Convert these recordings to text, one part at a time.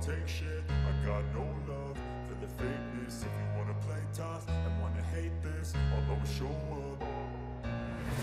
take shit. I got no love for the fakeness. If you wanna play tough and wanna hate this, I'll always show up.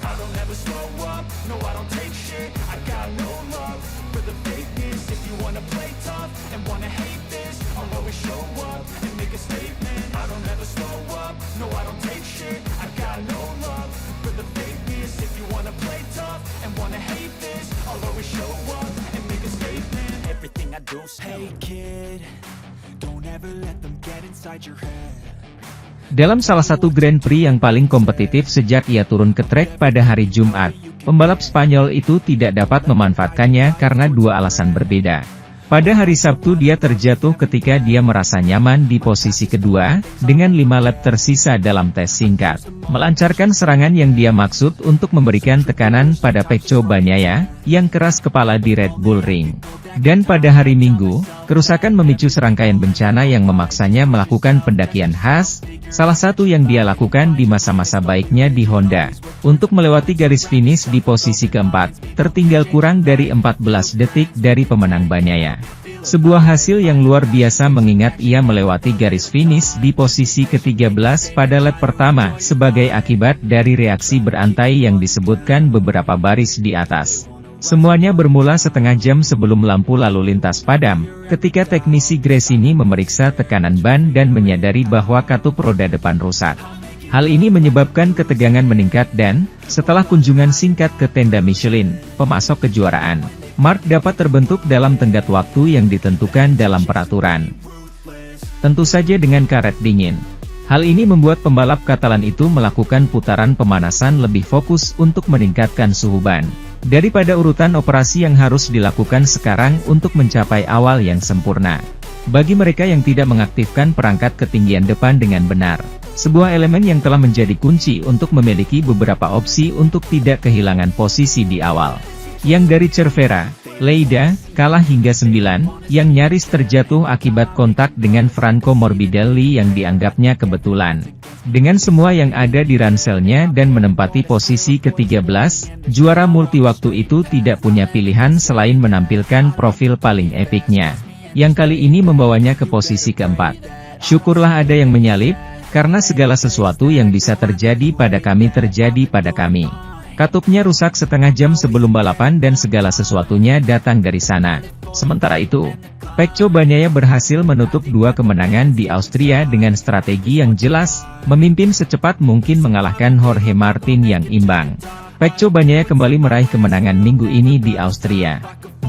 I don't ever slow up, no I don't take shit. I got no love for the fakeness. If you wanna play tough and wanna hate this, I'll always show up and make a statement. I don't ever slow up, no I don't take shit. I got no love for the fakeness. If you wanna play tough and wanna hate this, I'll always show up and make a statement. Everything I do, hey kid, don't ever let them get inside your head. Dalam salah satu Grand Prix yang paling kompetitif sejak ia turun ke trek pada hari Jumat, pembalap Spanyol itu tidak dapat memanfaatkannya karena dua alasan berbeda. Pada hari Sabtu dia terjatuh ketika dia merasa nyaman di posisi kedua, dengan 5 lap tersisa dalam tes singkat. Melancarkan serangan yang dia maksud untuk memberikan tekanan pada Pecco Bagnaia, yang keras kepala di Red Bull Ring. Dan pada hari Minggu, kerusakan memicu serangkaian bencana yang memaksanya melakukan pendakian khas, salah satu yang dia lakukan di masa-masa baiknya di Honda, untuk melewati garis finish di posisi keempat, tertinggal kurang dari 14 detik dari pemenang Bagnaia. Sebuah hasil yang luar biasa mengingat ia melewati garis finish di posisi ke-13 pada lap pertama sebagai akibat dari reaksi berantai yang disebutkan beberapa baris di atas. Semuanya bermula setengah jam sebelum lampu lalu lintas padam, ketika teknisi Gresini memeriksa tekanan ban dan menyadari bahwa katup roda depan rusak. Hal ini menyebabkan ketegangan meningkat dan, setelah kunjungan singkat ke tenda Michelin, pemasok kejuaraan, mark dapat terbentuk dalam tenggat waktu yang ditentukan dalam peraturan. Tentu saja dengan karet dingin. Hal ini membuat pembalap Katalan itu melakukan putaran pemanasan lebih fokus untuk meningkatkan suhu ban, daripada urutan operasi yang harus dilakukan sekarang untuk mencapai awal yang sempurna. Bagi mereka yang tidak mengaktifkan perangkat ketinggian depan dengan benar, sebuah elemen yang telah menjadi kunci untuk memiliki beberapa opsi untuk tidak kehilangan posisi di awal. Yang dari Cervera, Lleida, kalah hingga 9, yang nyaris terjatuh akibat kontak dengan Franco Morbidelli yang dianggapnya kebetulan. Dengan semua yang ada di ranselnya dan menempati posisi ke-13, juara multi waktu itu tidak punya pilihan selain menampilkan profil paling epiknya, yang kali ini membawanya ke posisi keempat. Syukurlah ada yang menyalip, karena segala sesuatu yang bisa terjadi pada kami terjadi pada kami. Katupnya rusak setengah jam sebelum balapan dan segala sesuatunya datang dari sana. Sementara itu, Pecco Bagnaia berhasil menutup 2 kemenangan di Austria dengan strategi yang jelas, memimpin secepat mungkin mengalahkan Jorge Martin yang imbang. Pecco Bagnaia kembali meraih kemenangan minggu ini di Austria.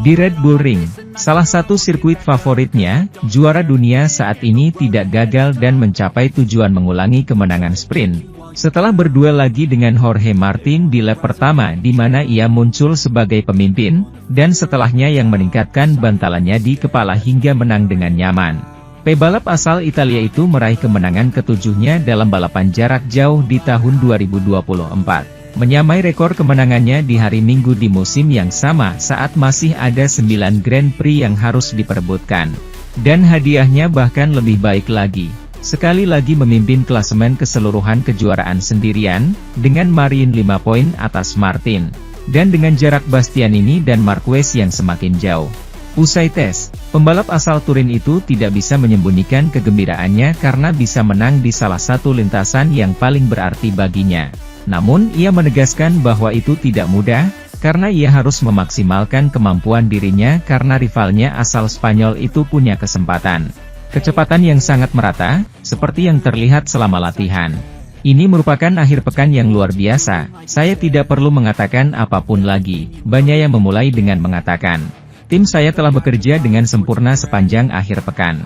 Di Red Bull Ring, salah satu sirkuit favoritnya, juara dunia saat ini tidak gagal dan mencapai tujuan mengulangi kemenangan sprint. Setelah berduel lagi dengan Jorge Martin di lap pertama di mana ia muncul sebagai pemimpin, dan setelahnya yang meningkatkan bantalannya di kepala hingga menang dengan nyaman. Pebalap asal Italia itu meraih kemenangan ketujuhnya dalam balapan jarak jauh di tahun 2024. Menyamai rekor kemenangannya di hari Minggu di musim yang sama saat masih ada 9 Grand Prix yang harus diperebutkan. Dan hadiahnya bahkan lebih baik lagi. Sekali lagi memimpin klasemen keseluruhan kejuaraan sendirian, dengan margin 5 poin atas Martin, dan dengan jarak Bastianini dan Marquez yang semakin jauh. Usai tes, pembalap asal Turin itu tidak bisa menyembunyikan kegembiraannya karena bisa menang di salah satu lintasan yang paling berarti baginya. Namun ia menegaskan bahwa itu tidak mudah, karena ia harus memaksimalkan kemampuan dirinya karena rivalnya asal Spanyol itu punya kesempatan. Kecepatan yang sangat merata, seperti yang terlihat selama latihan. Ini merupakan akhir pekan yang luar biasa, saya tidak perlu mengatakan apapun lagi, Bagnaia memulai dengan mengatakan. Tim saya telah bekerja dengan sempurna sepanjang akhir pekan.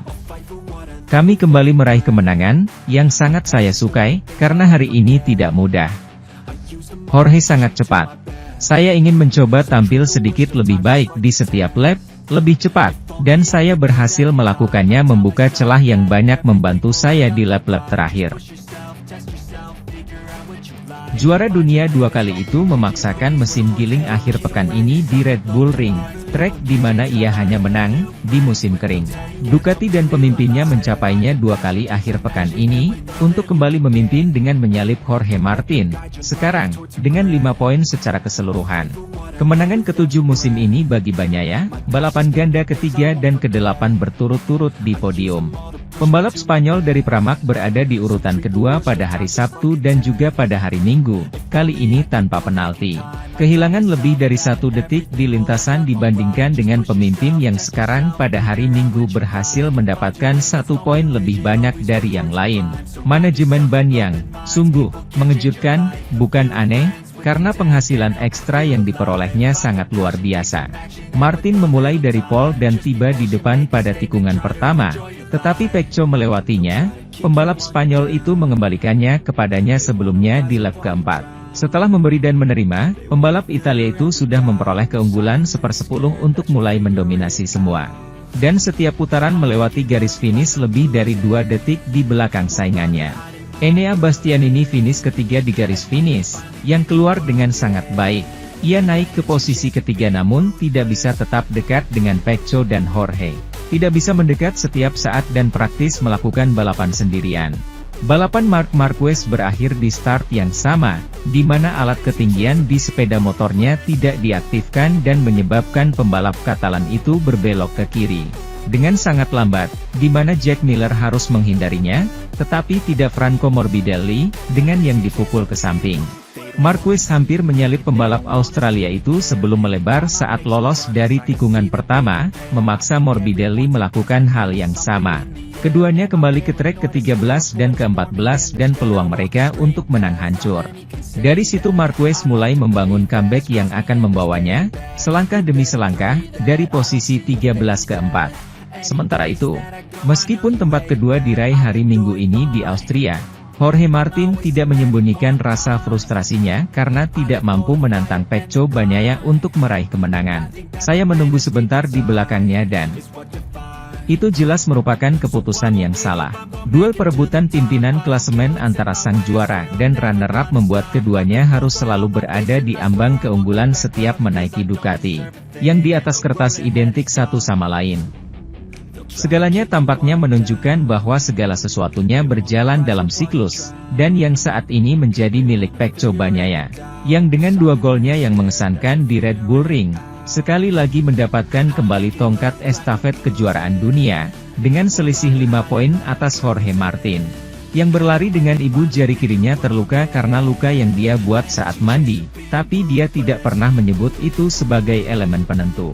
Kami kembali meraih kemenangan, yang sangat saya sukai, karena hari ini tidak mudah. Jorge sangat cepat. Saya ingin mencoba tampil sedikit lebih baik di setiap lap, lebih cepat, dan saya berhasil melakukannya membuka celah yang banyak membantu saya di lap-lap terakhir. Juara dunia 2 kali itu memaksakan mesin giling akhir pekan ini di Red Bull Ring, trek di mana ia hanya menang di musim kering. Ducati dan pemimpinnya mencapainya 2 kali akhir pekan ini, untuk kembali memimpin dengan menyalip Jorge Martin, sekarang, dengan 5 poin secara keseluruhan. Kemenangan ke-7 musim ini bagi Bagnaia, balapan ganda ketiga dan ke-8 berturut-turut di podium. Pembalap Spanyol dari Pramac berada di urutan kedua pada hari Sabtu dan juga pada hari Minggu, kali ini tanpa penalti. Kehilangan lebih dari 1 detik di lintasan dibandingkan dengan pemimpin yang sekarang pada hari Minggu berhasil mendapatkan 1 poin lebih banyak dari yang lain. Manajemen ban yang, sungguh, mengejutkan, bukan aneh, karena penghasilan ekstra yang diperolehnya sangat luar biasa. Martin memulai dari pole dan tiba di depan pada tikungan pertama, tetapi Pecco melewatinya. Pembalap Spanyol itu mengembalikannya kepadanya sebelumnya di lap keempat. Setelah memberi dan menerima, pembalap Italia itu sudah memperoleh keunggulan 1/10 untuk mulai mendominasi semua. Dan setiap putaran melewati garis finish lebih dari 2 detik di belakang saingannya. Enea Bastianini finish ketiga di garis finish, yang keluar dengan sangat baik. Ia naik ke posisi ketiga namun tidak bisa tetap dekat dengan Pecco dan Jorge. Tidak bisa mendekat setiap saat dan praktis melakukan balapan sendirian. Balapan Marc Marquez berakhir di start yang sama, di mana alat ketinggian di sepeda motornya tidak diaktifkan dan menyebabkan pembalap Katalan itu berbelok ke kiri dengan sangat lambat, di mana Jack Miller harus menghindarinya, tetapi tidak Franco Morbidelli, dengan yang dipukul ke samping. Marquez hampir menyalip pembalap Australia itu sebelum melebar saat lolos dari tikungan pertama, memaksa Morbidelli melakukan hal yang sama. Keduanya kembali ke trek ke-13 dan ke-14 dan peluang mereka untuk menang hancur. Dari situ Marquez mulai membangun comeback yang akan membawanya, selangkah demi selangkah, dari posisi 13 ke 4. Sementara itu, meskipun tempat kedua diraih hari Minggu ini di Austria, Jorge Martin tidak menyembunyikan rasa frustrasinya karena tidak mampu menantang Pecco Bagnaia untuk meraih kemenangan. Saya menunggu sebentar di belakangnya dan itu jelas merupakan keputusan yang salah. Duel perebutan pimpinan klasemen antara sang juara dan runner-up membuat keduanya harus selalu berada di ambang keunggulan setiap menaiki Ducati, yang di atas kertas identik satu sama lain. Segalanya tampaknya menunjukkan bahwa segala sesuatunya berjalan dalam siklus, dan yang saat ini menjadi milik Pecco Bagnaia, yang dengan 2 golnya yang mengesankan di Red Bull Ring, sekali lagi mendapatkan kembali tongkat estafet kejuaraan dunia, dengan selisih 5 poin atas Jorge Martin, yang berlari dengan ibu jari kirinya terluka karena luka yang dia buat saat mandi, tapi dia tidak pernah menyebut itu sebagai elemen penentu.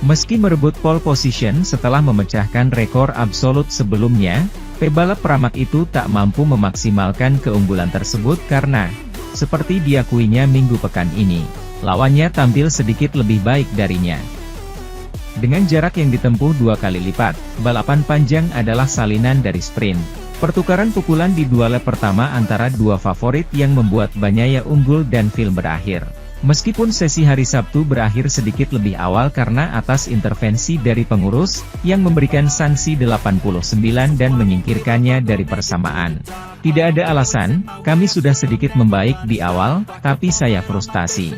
Meski merebut pole position setelah memecahkan rekor absolut sebelumnya, pebalap Pramac itu tak mampu memaksimalkan keunggulan tersebut karena, seperti diakuinya minggu pekan ini, lawannya tampil sedikit lebih baik darinya. Dengan jarak yang ditempuh 2 kali lipat, balapan panjang adalah salinan dari sprint. Pertukaran pukulan di 2 lap pertama antara 2 favorit yang membuat Bagnaia unggul dan film berakhir. Meskipun sesi hari Sabtu berakhir sedikit lebih awal karena atas intervensi dari pengurus, yang memberikan sanksi 89 dan menyingkirkannya dari persamaan. Tidak ada alasan, kami sudah sedikit membaik di awal, tapi saya frustasi.